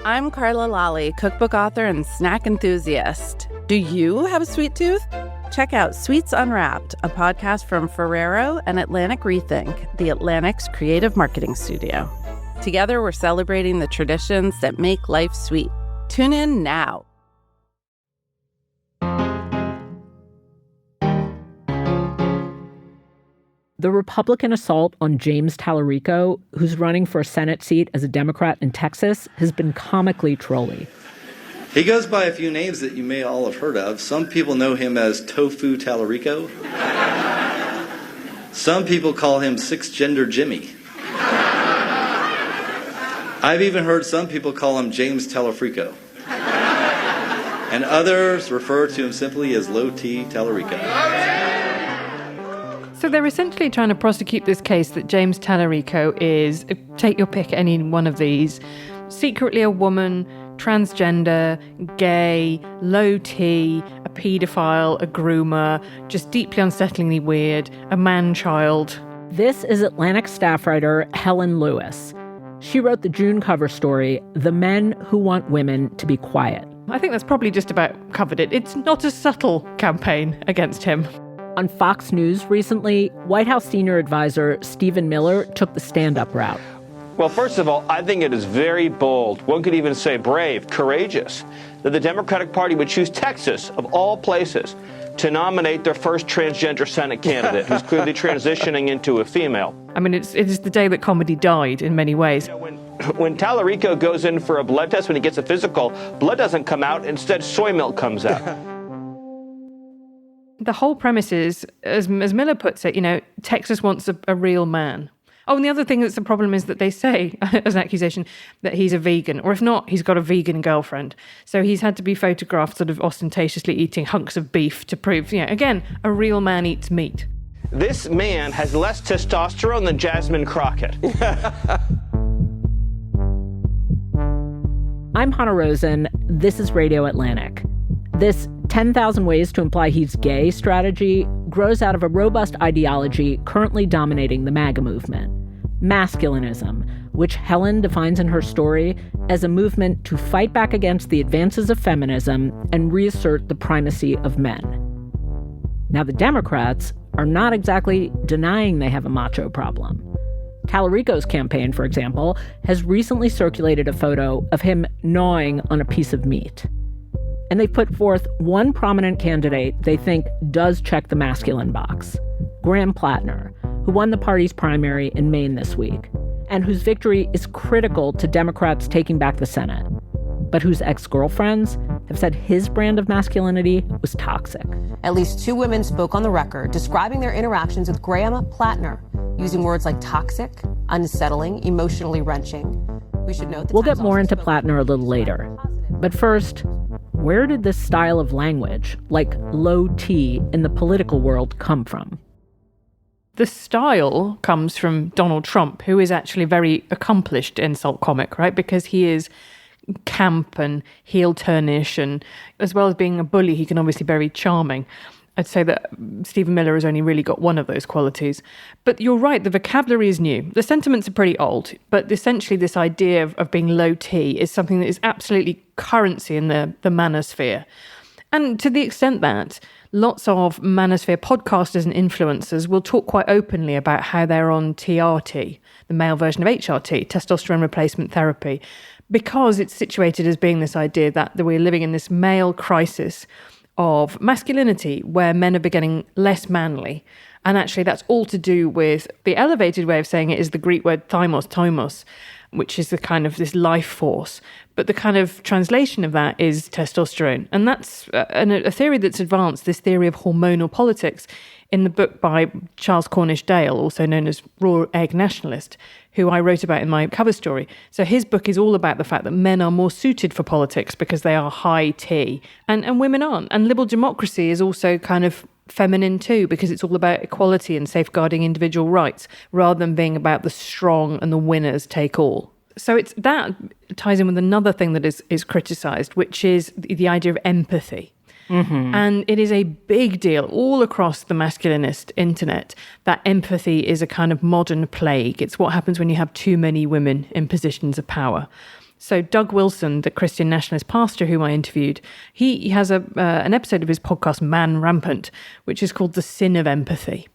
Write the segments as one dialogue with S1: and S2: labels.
S1: I'm Carla Lally, cookbook author and snack enthusiast. Do you have a sweet tooth? Check out Sweets Unwrapped, a podcast from Ferrero and Atlantic Rethink, the Atlantic's creative marketing studio. Together, we're celebrating the traditions that make life sweet. Tune in now.
S2: The Republican assault on James Talarico, who's running for a Senate seat as a Democrat in Texas, has been comically trolly.
S3: He goes by a few names that you may all have heard of. Some people know him as Tofu Talarico. Some people call him Six-Gender Jimmy. I've even heard some people call him James Talarico. And others refer to him simply as Low T Talarico.
S4: So they're essentially trying to prosecute this case that James Talarico is, take your pick, any one of these, secretly a woman, transgender, gay, low T, a paedophile, a groomer, just deeply unsettlingly weird, a man-child.
S2: This is Atlantic staff writer Helen Lewis. She wrote the June cover story, The Men Who Want Women to Be Quiet.
S4: I think that's probably just about covered it. It's not a subtle campaign against him.
S2: On Fox News recently, White House senior advisor Stephen Miller took the stand-up route.
S5: Well, first of all, I think it is very bold, one could even say brave, courageous, that the Democratic Party would choose Texas, of all places, to nominate their first transgender Senate candidate, who's clearly transitioning into a female.
S4: I mean, it is the day that comedy died in many ways.
S5: When Talarico goes in for a blood test, when he gets a physical, blood doesn't come out, instead soy milk comes out.
S4: The whole premise is, as Miller puts it, Texas wants a real man. Oh, and the other thing that's the problem is that they say, as an accusation, that he's a vegan. Or if not, he's got a vegan girlfriend. So he's had to be photographed sort of ostentatiously eating hunks of beef to prove, again, a real man eats meat.
S5: This man has less testosterone than Jasmine Crockett.
S2: I'm Hannah Rosen. This is Radio Atlantic. This 10,000 ways to imply he's gay strategy grows out of a robust ideology currently dominating the MAGA movement, masculinism, which Helen defines in her story as a movement to fight back against the advances of feminism and reassert the primacy of men. Now, the Democrats are not exactly denying they have a macho problem. Talarico's campaign, for example, has recently circulated a photo of him gnawing on a piece of meat. And they put forth one prominent candidate they think does check the masculine box, Graham Platner, who won the party's primary in Maine this week, and whose victory is critical to Democrats taking back the Senate, but whose ex-girlfriends have said his brand of masculinity was toxic.
S6: At least 2 women spoke on the record describing their interactions with Graham Platner, using words like toxic, unsettling, emotionally wrenching. We should note
S2: we'll get more into Platner a little later. But first, where did this style of language, like low T, in the political world come from?
S4: The style comes from Donald Trump, who is actually a very accomplished insult comic, right? Because he is camp and heel-turnish, and as well as being a bully, he can obviously be very charming. I'd say that Stephen Miller has only really got one of those qualities. But you're right, the vocabulary is new. The sentiments are pretty old, but essentially this idea of being low T is something that is absolutely currency in the manosphere. And to the extent that lots of manosphere podcasters and influencers will talk quite openly about how they're on TRT, the male version of HRT, testosterone replacement therapy, because it's situated as being this idea that we're living in this male crisis of masculinity where men are becoming less manly. And actually that's all to do with, the elevated way of saying it is the Greek word thymos, which is the kind of this life force. But the kind of translation of that is testosterone. And that's a theory that's advanced, this theory of hormonal politics, in the book by Charles Cornish Dale, also known as Raw Egg Nationalist, who I wrote about in my cover story. So his book is all about the fact that men are more suited for politics because they are high T, and women aren't. And liberal democracy is also kind of feminine too, because it's all about equality and safeguarding individual rights, rather than being about the strong and the winners take all. So it's that ties in with another thing that is criticised, which is the idea of empathy. Mm-hmm. And it is a big deal all across the masculinist internet that empathy is a kind of modern plague. It's what happens when you have too many women in positions of power. So Doug Wilson, the Christian nationalist pastor whom I interviewed, he has an episode of his podcast, Man Rampant, which is called The Sin of Empathy.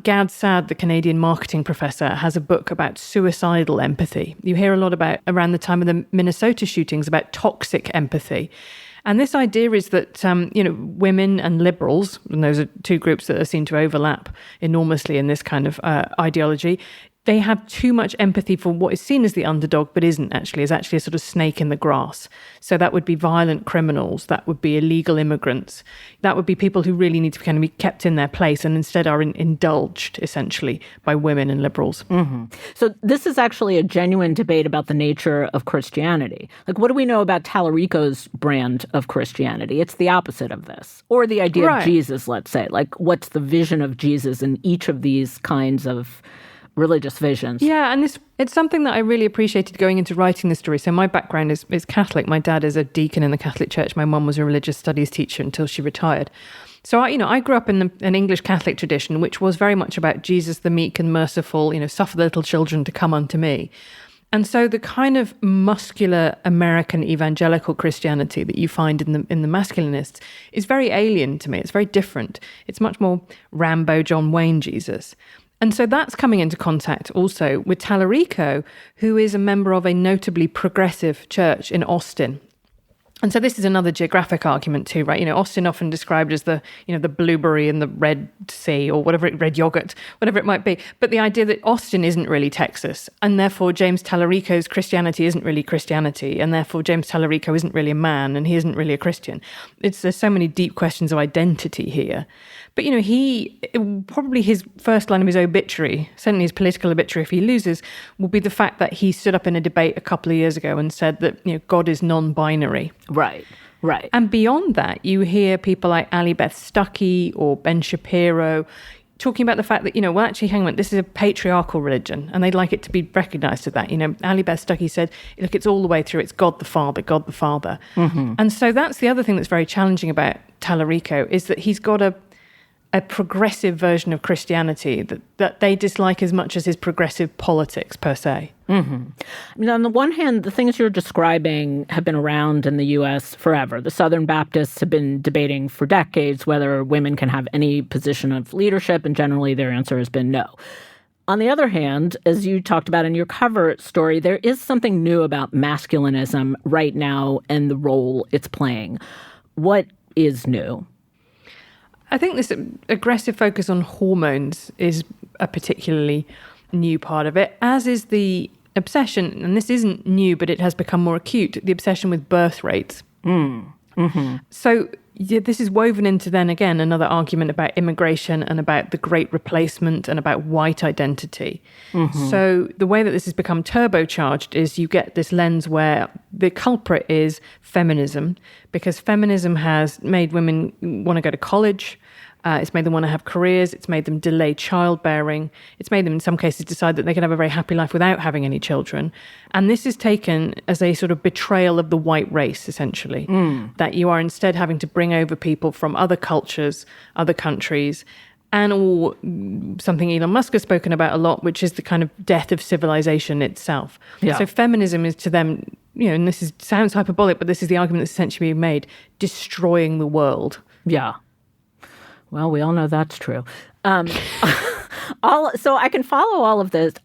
S4: Gad Saad, the Canadian marketing professor, has a book about suicidal empathy. You hear a lot about, around the time of the Minnesota shootings, about toxic empathy. And this idea is that, women and liberals, and those are two groups that seem to overlap enormously in this kind of ideology, they have too much empathy for what is seen as the underdog, but is actually a sort of snake in the grass. So that would be violent criminals. That would be illegal immigrants. That would be people who really need to kind of be kept in their place and instead are indulged, essentially, by women and liberals.
S2: Mm-hmm. So this is actually a genuine debate about the nature of Christianity. Like, what do we know about Talarico's brand of Christianity? It's the opposite of this. Or the idea of Jesus, let's say. Like, what's the vision of Jesus in each of these kinds of religious visions?
S4: Yeah, and it's something that I really appreciated going into writing this story. So my background is Catholic. My dad is a deacon in the Catholic Church. My mum was a religious studies teacher until she retired. So I grew up in an English Catholic tradition, which was very much about Jesus, the meek and merciful, suffer the little children to come unto me. And so the kind of muscular American evangelical Christianity that you find in the masculinists is very alien to me. It's very different. It's much more Rambo, John Wayne Jesus. And so that's coming into contact also with Talarico, who is a member of a notably progressive church in Austin. And so this is another geographic argument too, right? Austin often described as the blueberry in the Red Sea or whatever, red yogurt, whatever it might be. But the idea that Austin isn't really Texas, and therefore James Talarico's Christianity isn't really Christianity, and therefore James Talarico isn't really a man, and he isn't really a Christian. There's so many deep questions of identity here. But, probably his first line of his obituary, certainly his political obituary if he loses, will be the fact that he stood up in a debate a couple of years ago and said that, God is non-binary.
S2: Right.
S4: And beyond that, you hear people like Ali Beth Stuckey or Ben Shapiro talking about the fact that, actually, hang on, this is a patriarchal religion, and they'd like it to be recognized as that. Ali Beth Stuckey said, look, it's all the way through. It's God the Father, God the Father. Mm-hmm. And so that's the other thing that's very challenging about Talarico, is that he's got a progressive version of Christianity that they dislike as much as his progressive politics per se.
S2: Mm-hmm. I mean, on the one hand, the things you're describing have been around in the U.S. forever. The Southern Baptists have been debating for decades whether women can have any position of leadership, and generally their answer has been no. On the other hand, as you talked about in your cover story, there is something new about masculinism right now and the role it's playing. What is new?
S4: I think this aggressive focus on hormones is a particularly new part of it, as is the obsession, and this isn't new, but it has become more acute, the obsession with birth rates. Mm-hmm. So this is woven into, then again, another argument about immigration and about the great replacement and about white identity. Mm-hmm. So the way that this has become turbocharged is you get this lens where the culprit is feminism, because feminism has made women want to go to college. It's made them want to have careers. It's made them delay childbearing. It's made them, in some cases, decide that they can have a very happy life without having any children. And this is taken as a sort of betrayal of the white race, essentially, that you are instead having to bring over people from other cultures, other countries, or something Elon Musk has spoken about a lot, which is the kind of death of civilization itself. Yeah. So feminism is to them, and this sounds hyperbolic, but this is the argument that's essentially being made, destroying the world.
S2: Yeah. Well, we all know that's true. So I can follow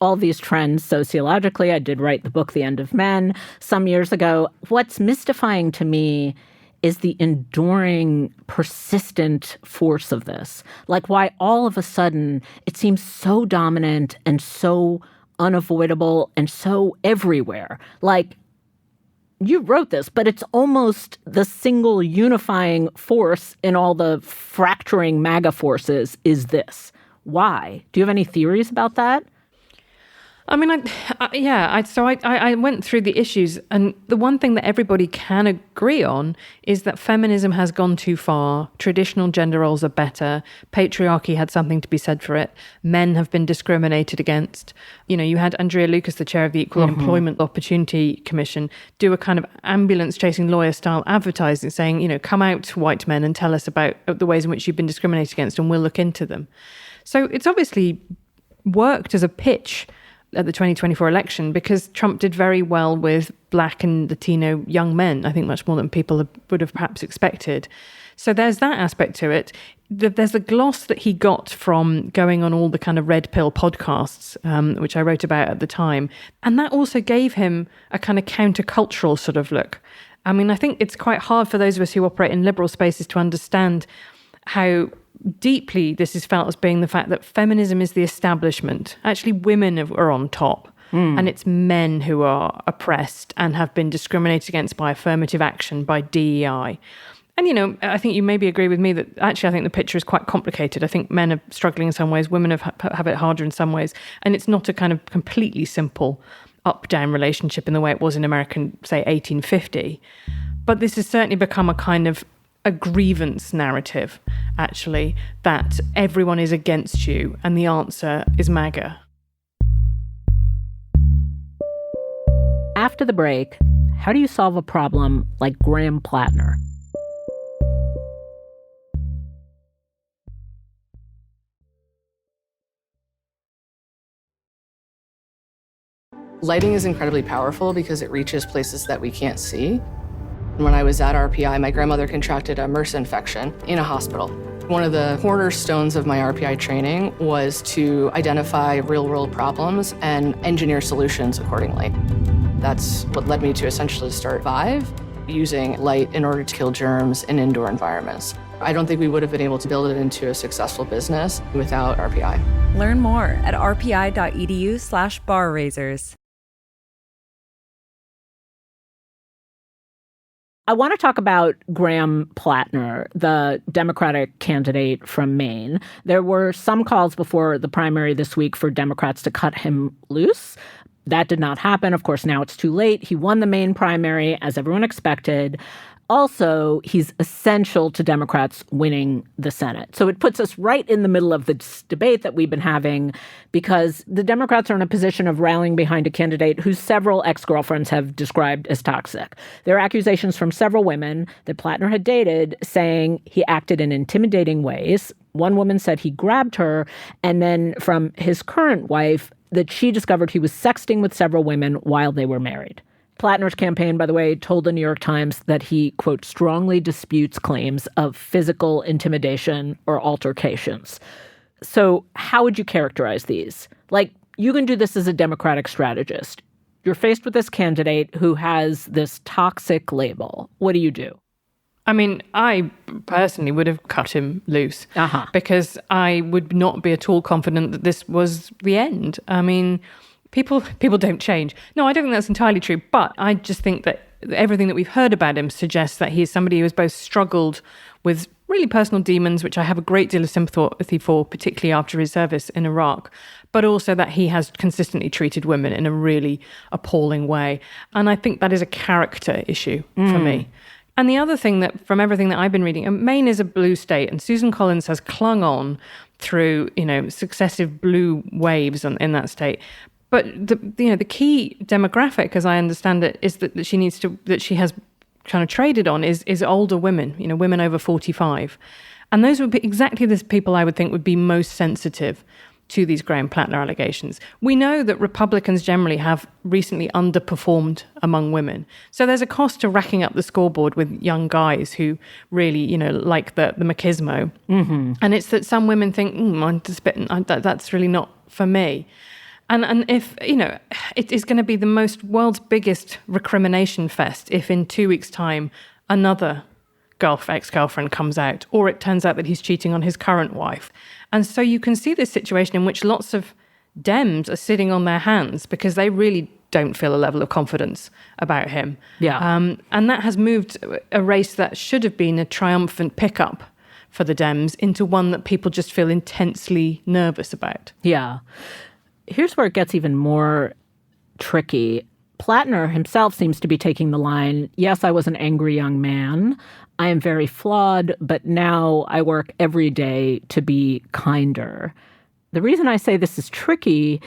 S2: all these trends sociologically. I did write the book, The End of Men, some years ago. What's mystifying to me is the enduring, persistent force of this. Like, why all of a sudden it seems so dominant and so unavoidable and so everywhere. Like, you wrote this, but it's almost the single unifying force in all the fracturing MAGA forces is this. Why? Do you have any theories about that?
S4: I mean, I went through the issues, and the one thing that everybody can agree on is that feminism has gone too far. Traditional gender roles are better. Patriarchy had something to be said for it. Men have been discriminated against. You had Andrea Lucas, the chair of the Equal Employment Opportunity Commission, do a kind of ambulance-chasing lawyer-style advertising saying, come out, white men, and tell us about the ways in which you've been discriminated against, and we'll look into them. So it's obviously worked as a pitch at the 2024 election because Trump did very well with Black and Latino young men, I think much more than people would have perhaps expected. So there's that aspect to it. There's the gloss that he got from going on all the kind of red pill podcasts, which I wrote about at the time. And that also gave him a kind of countercultural sort of look. I mean, I think it's quite hard for those of us who operate in liberal spaces to understand how deeply this is felt as being the fact that feminism is the establishment. Actually, women are on top. And it's men who are oppressed and have been discriminated against by affirmative action, by DEI. And, you know, I think you maybe agree with me that actually I think the picture is quite complicated. I think men are struggling in some ways, women have it harder in some ways. And it's not a kind of completely simple up-down relationship in the way it was in American, say, 1850. But this has certainly become a kind of a grievance narrative, actually, that everyone is against you and the answer is MAGA.
S2: After the break, how do you solve a problem like Graham Platner?
S7: Lighting is incredibly powerful because it reaches places that we can't see. When I was at RPI, my grandmother contracted a MRSA infection in a hospital. One of the cornerstones of my RPI training was to identify real-world problems and engineer solutions accordingly. That's what led me to essentially start Vive, using light in order to kill germs in indoor environments. I don't think we would have been able to build it into a successful business without RPI.
S8: Learn more at rpi.edu/barraisers.
S2: I want to talk about Graham Platner, the Democratic candidate from Maine. There were some calls before the primary this week for Democrats to cut him loose. That did not happen. Of course, now it's too late. He won the Maine primary, as everyone expected. Also, he's essential to Democrats winning the Senate. So it puts us right in the middle of this debate that we've been having because the Democrats are in a position of rallying behind a candidate whose several ex-girlfriends have described as toxic. There are accusations from several women that Platner had dated saying he acted in intimidating ways. One woman said he grabbed her, and then from his current wife that she discovered he was sexting with several women while they were married. Platner's campaign, by the way, told the New York Times that he, quote, strongly disputes claims of physical intimidation or altercations. So how would you characterize these? Like, you can do this as a Democratic strategist. You're faced with this candidate who has this toxic label. What do you do?
S4: I mean, I personally would have cut him loose because I would not be at all confident that this was the end. I mean, People don't change. No, I don't think that's entirely true. But I just think that everything that we've heard about him suggests that he's somebody who has both struggled with really personal demons, which I have a great deal of sympathy for, particularly after his service in Iraq, but also that he has consistently treated women in a really appalling way. And I think that is a character issue for me. And the other thing that, from everything that I've been reading, Maine is a blue state, and Susan Collins has clung on through, successive blue waves in that state. But the key demographic, as I understand it, is that she has kind of traded on is older women, women over 45, and those would be exactly the people I would think would be most sensitive to these Graham Platner allegations. We know that Republicans generally have recently underperformed among women, so there's a cost to racking up the scoreboard with young guys who really, like the machismo, and it's that some women think, that's really not for me. And if, it is going to be the world's biggest recrimination fest if in 2 weeks' time another ex-girlfriend comes out, or it turns out that he's cheating on his current wife. And so you can see this situation in which lots of Dems are sitting on their hands because they really don't feel a level of confidence about him. Yeah. And that has moved a race that should have been a triumphant pickup for the Dems into one that people just feel intensely nervous about.
S2: Yeah. Here's where it gets even more tricky. Platner himself seems to be taking the line, yes, I was an angry young man. I am very flawed, but now I work every day to be kinder. The reason I say this is tricky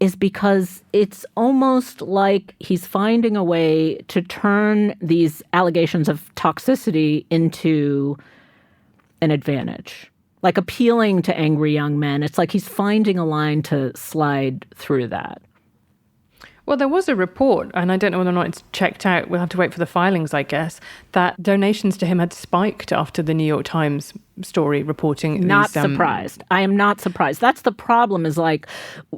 S2: is because it's almost like he's finding a way to turn these allegations of toxicity into an advantage. Like appealing to angry young men. It's like he's finding a line to slide through that.
S4: Well, there was a report, and I don't know whether or not it's checked out. We'll have to wait for the filings, I guess, that donations to him had spiked after the New York Times story reporting.
S2: Not surprised. I am not surprised. That's the problem, is like,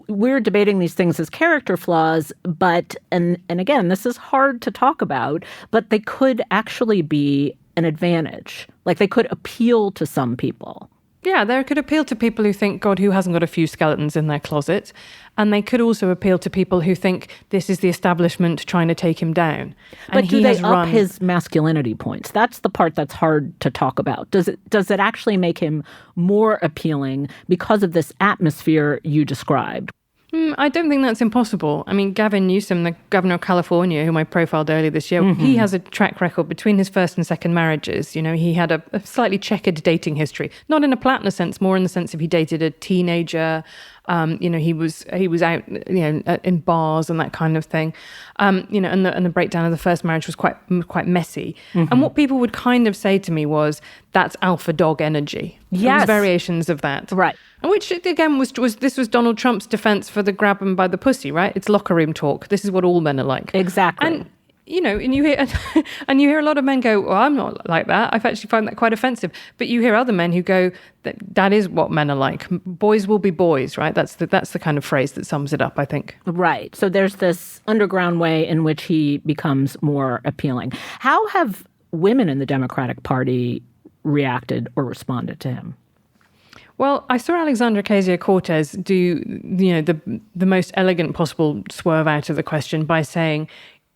S2: we're debating these things as character flaws, but, and again, this is hard to talk about, but they could actually be an advantage. Like, they could appeal to some people.
S4: Yeah, they could appeal to people who think, God, who hasn't got a few skeletons in their closet? And they could also appeal to people who think this is the establishment trying to take him down.
S2: But do they up his masculinity points? That's the part that's hard to talk about. Does it actually make him more appealing because of this atmosphere you described?
S4: I don't think that's impossible. I mean, Gavin Newsom, the governor of California, whom I profiled earlier this year, he has a track record between his first and second marriages. You know, he had a slightly checkered dating history, not in a Platner sense, more in the sense of he dated a teenager. You know, he was out, you know, in bars and that kind of thing. You know, and the breakdown of the first marriage was quite messy. And what people would kind of say to me was, that's alpha dog energy.
S2: Yes.
S4: There was variations of that.
S2: Right.
S4: And which, again, was Donald Trump's defense for the grab him by the pussy, right? It's locker room talk. This is what all men are like.
S2: Exactly.
S4: And, you know, and you hear a lot of men go, well, I'm not like that. I've actually found that quite offensive. But you hear other men who go, that is what men are like. Boys will be boys, right? That's the kind of phrase that sums it up, I think.
S2: Right. So there's this underground way in which he becomes more appealing. How have women in the Democratic Party reacted or responded to him?
S4: Well, I saw Alexandra Ocasio-Cortez do, you know, the most elegant possible swerve out of the question by saying,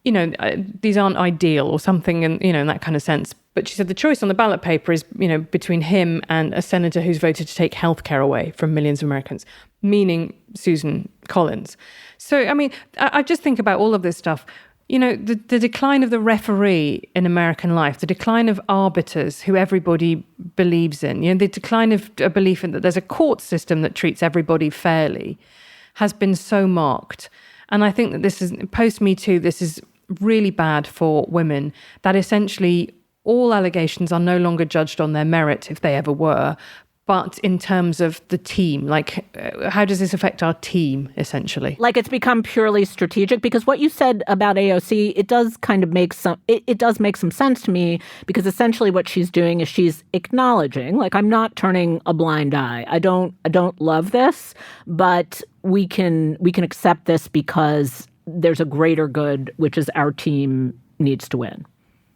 S4: you know, these aren't ideal or something, and you know, in that kind of sense. But she said the choice on the ballot paper is, you know, between him and a senator who's voted to take healthcare away from millions of Americans, meaning Susan Collins. So, I mean, I just think about all of this stuff. You know, the decline of the referee in American life, the decline of arbiters who everybody believes in, you know, the decline of a belief in that there's a court system that treats everybody fairly has been so marked. And I think that this is, post-Me Too, this is really bad for women, that essentially all allegations are no longer judged on their merit, if they ever were, but in terms of the team. Like, how does this affect our team, essentially?
S2: Like, it's become purely strategic, because what you said about AOC, it does kind of make it does make some sense to me, because essentially what she's doing is she's acknowledging, like, I'm not turning a blind eye. I don't love this, but we can accept this because there's a greater good, which is our team needs to win.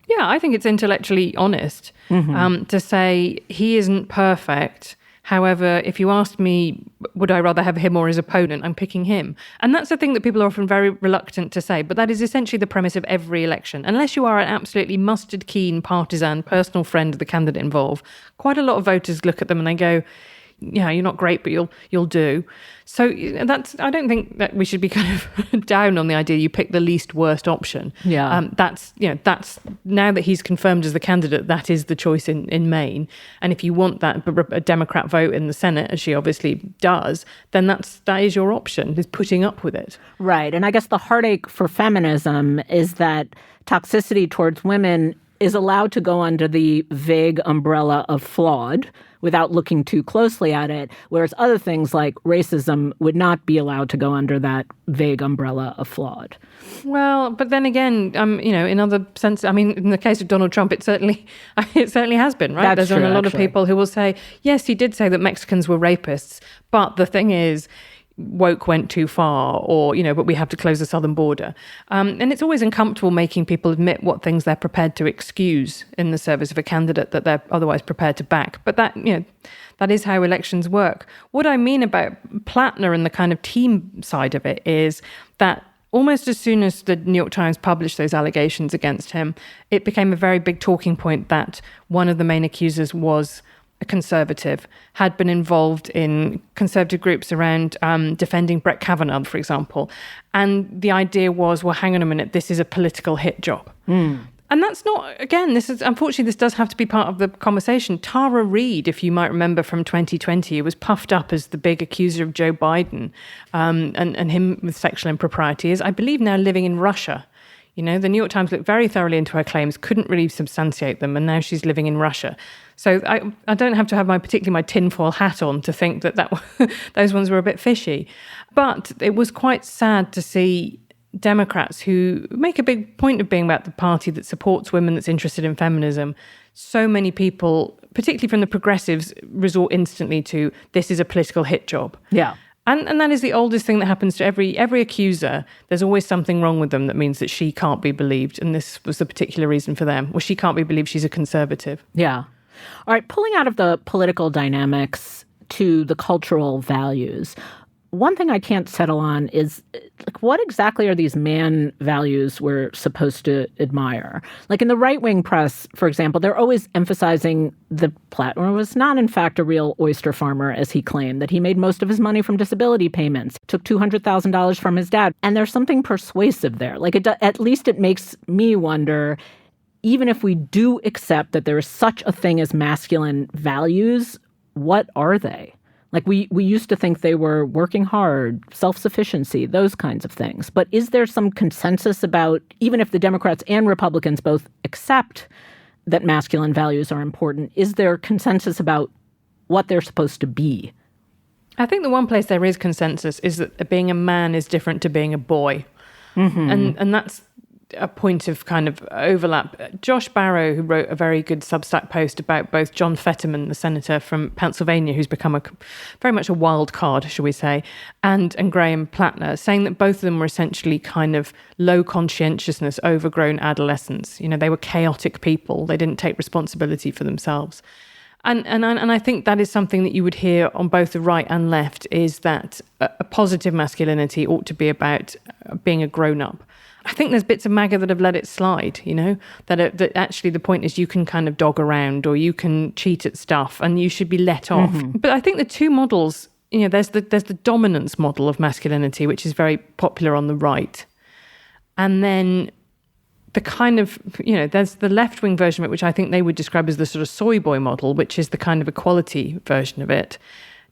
S4: Yeah, I think it's intellectually honest to say he isn't perfect. However, if you asked me, would I rather have him or his opponent, I'm picking him. And that's the thing that people are often very reluctant to say. But that is essentially the premise of every election. Unless you are an absolutely mustard-keen partisan, personal friend of the candidate involved, quite a lot of voters look at them and they go, yeah, you're not great, but you'll do. So I don't think that we should be kind of down on the idea you pick the least worst option.
S2: Yeah.
S4: That's now that he's confirmed as the candidate, that is the choice in Maine. And if you want that a Democrat vote in the Senate, as she obviously does, then that is your option, is putting up with it.
S2: Right. And I guess the heartache for feminism is that toxicity towards women is allowed to go under the vague umbrella of flawed without looking too closely at it, whereas other things like racism would not be allowed to go under that vague umbrella of flawed.
S4: Well, but then again, you know, in other sense, I mean, in the case of Donald Trump, it certainly has been, right?
S2: That's
S4: There's
S2: true,
S4: a lot
S2: actually.
S4: of people who will say, yes, he did say that Mexicans were rapists, but the thing is, woke went too far, or, you know, but we have to close the southern border. And it's always uncomfortable making people admit what things they're prepared to excuse in the service of a candidate that they're otherwise prepared to back. But that, you know, that is how elections work. What I mean about Platner and the kind of team side of it is that almost as soon as the New York Times published those allegations against him, it became a very big talking point that one of the main accusers was a conservative, had been involved in conservative groups around defending Brett Kavanaugh, for example. And the idea was, well, hang on a minute, this is a political hit job. And that's not, again, unfortunately, this does have to be part of the conversation. Tara Reid, if you might remember from 2020, was puffed up as the big accuser of Joe Biden and him with sexual impropriety, is, I believe, now living in Russia. You know, the New York Times looked very thoroughly into her claims, couldn't really substantiate them, and now she's living in Russia. So I don't have to have particularly my tinfoil hat on to think that those ones were a bit fishy. But it was quite sad to see Democrats who make a big point of being about the party that supports women, that's interested in feminism, so many people, particularly from the progressives, resort instantly to this is a political hit job.
S2: Yeah.
S4: And that is the oldest thing that happens to every accuser. There's always something wrong with them that means that she can't be believed. And this was the particular reason for them. Well, she can't be believed. She's a conservative.
S2: Yeah. All right. Pulling out of the political dynamics to the cultural values, one thing I can't settle on is, like, what exactly are these man values we're supposed to admire? Like in the right-wing press, for example, they're always emphasizing that Platner was not, in fact, a real oyster farmer, as he claimed, that he made most of his money from disability payments, took $200,000 from his dad. And there's something persuasive there. Like, at least it makes me wonder, even if we do accept that there is such a thing as masculine values, what are they? Like, we used to think they were working hard, self-sufficiency, those kinds of things. But is there some consensus about, even if the Democrats and Republicans both accept that masculine values are important, is there consensus about what they're supposed to be?
S4: I think the one place there is consensus is that being a man is different to being a boy. Mm-hmm. And that's a point of kind of overlap. Josh Barrow, who wrote a very good Substack post about both John Fetterman, the senator from Pennsylvania, who's become very much a wild card, shall we say, and Graham Platner, saying that both of them were essentially kind of low conscientiousness, overgrown adolescents. You know, they were chaotic people. They didn't take responsibility for themselves. And I think that is something that you would hear on both the right and left, is that a positive masculinity ought to be about being a grown-up. I think there's bits of MAGA that have let it slide, you know, that actually the point is you can kind of dog around or you can cheat at stuff and you should be let off. Mm-hmm. But I think the two models, you know, there's the dominance model of masculinity, which is very popular on the right. And then the kind of, you know, there's the left-wing version of it, which I think they would describe as the sort of soy boy model, which is the kind of equality version of it.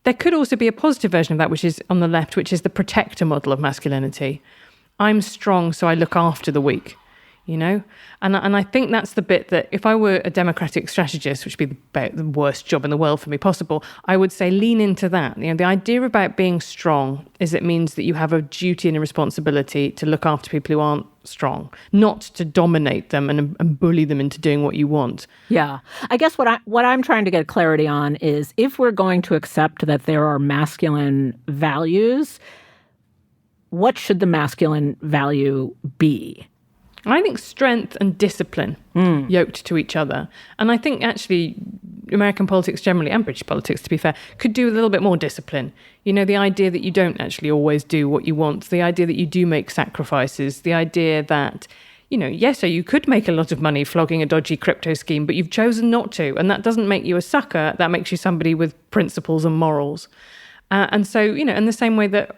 S4: There could also be a positive version of that, which is on the left, which is the protector model of masculinity. I'm strong, so I look after the weak, you know? And I think that's the bit that if I were a democratic strategist, which would be the worst job in the world for me possible, I would say lean into that. You know, the idea about being strong is it means that you have a duty and a responsibility to look after people who aren't strong, not to dominate them and bully them into doing what you want.
S2: Yeah. I guess what I'm trying to get clarity on is if we're going to accept that there are masculine values, what should the masculine value be?
S4: I think strength and discipline yoked to each other. And I think actually American politics generally, and British politics to be fair, could do a little bit more discipline. You know, the idea that you don't actually always do what you want, the idea that you do make sacrifices, the idea that, you know, yes, so you could make a lot of money flogging a dodgy crypto scheme, but you've chosen not to. And that doesn't make you a sucker. That makes you somebody with principles and morals. And so, you know, in the same way that,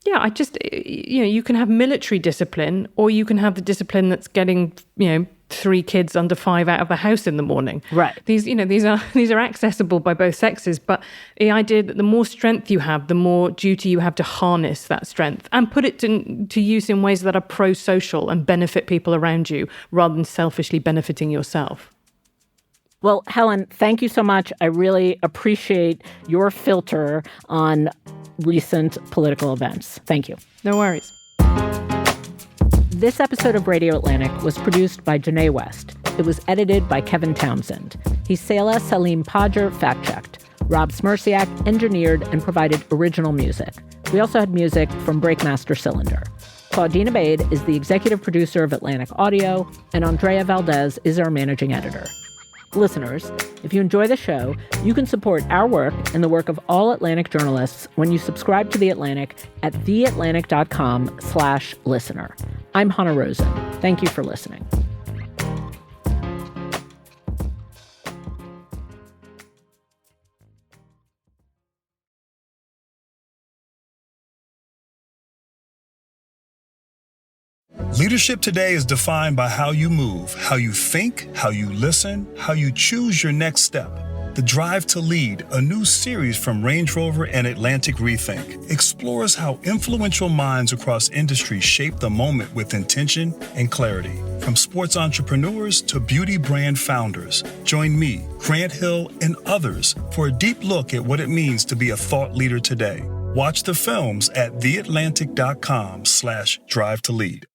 S4: yeah, you know, you can have military discipline or you can have the discipline that's getting, you know, 3 kids under 5 out of the house in the morning.
S2: Right.
S4: These are accessible by both sexes, but the idea that the more strength you have, the more duty you have to harness that strength and put it to use in ways that are pro-social and benefit people around you rather than selfishly benefiting yourself.
S2: Well, Helen, thank you so much. I really appreciate your filter on recent political events. Thank you.
S4: No worries.
S2: This episode of Radio Atlantic was produced by Janae West. It was edited by Kevin Townsend. Hisela Salim Pajer fact-checked. Rob Smerciak engineered and provided original music. We also had music from Breakmaster Cylinder. Claudine Abade is the executive producer of Atlantic Audio, and Andrea Valdez is our managing editor. Listeners, if you enjoy the show, you can support our work and the work of all Atlantic journalists when you subscribe to The Atlantic at theatlantic.com/listener. I'm Hannah Rosen. Thank you for listening.
S8: Leadership today is defined by how you move, how you think, how you listen, how you choose your next step. The Drive to Lead, a new series from Range Rover and Atlantic Rethink, explores how influential minds across industries shape the moment with intention and clarity. From sports entrepreneurs to beauty brand founders, join me, Grant Hill, and others for a deep look at what it means to be a thought leader today. Watch the films at theatlantic.com/drive to lead.